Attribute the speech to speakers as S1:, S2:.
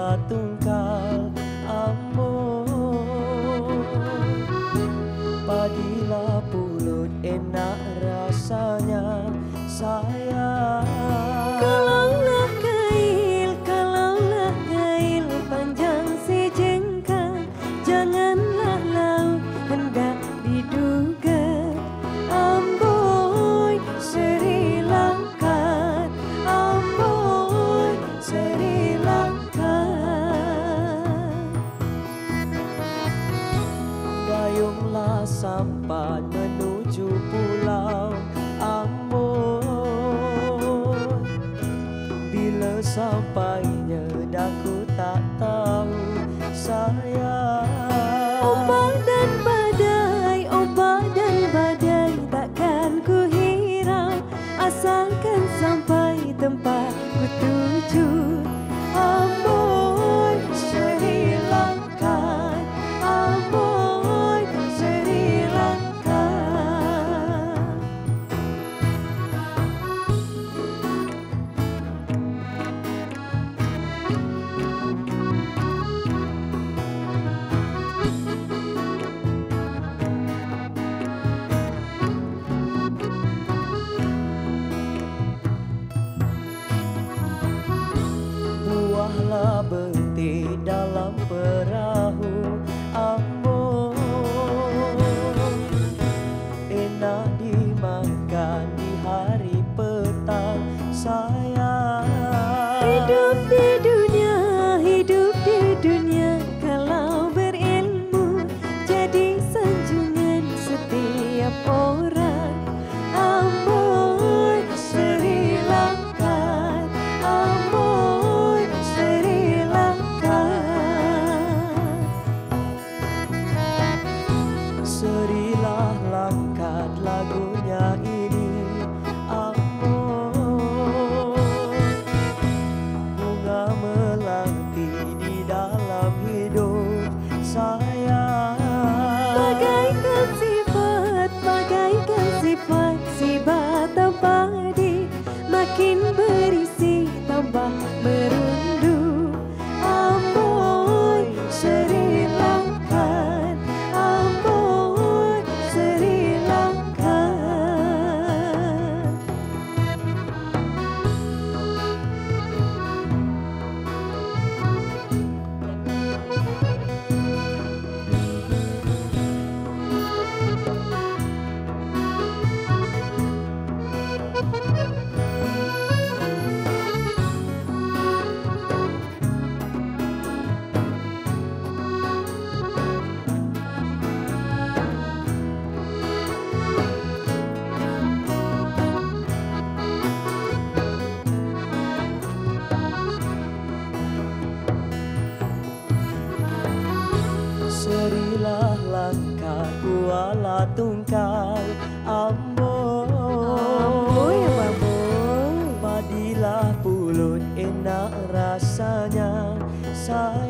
S1: kuala tungkal ambon. Padilah pulut enak rasanya sayang.
S2: Kalaulah kail panjang sejengkal, janganlah laut hendak diduga. Amboi Sri Lanka, Amboi Sri Lanka.
S1: Dayunglah sampan menuju pulau Ambon. Bila sampainya daku tak tahu sayang.
S2: Ombak dan badai takkan ku hirau, asalkan sampai tempat ku tuju. Amboi Sri Lanka, Amboi Sri Lanka.
S1: Buahlah bentik dalam perahu Ambon, enak dimakan di hari petang sayang.
S2: Hidup di dunia kalau berilmu jadi sanjungan setiap orang. Amboi Sri Lanka, Amboi Sri Lanka.
S1: Serilah langkat lagunya ini Ambon. Bunga melati di dalam hidup sayang.
S2: Bagaikan sifat si batang padi, makin berisi tambah merundu. Amboi Sri Lanka, Amboi Sri Lanka.
S1: Serilah langkah kuala tungkal Ambon. Padilah pulut enak rasanya sayang.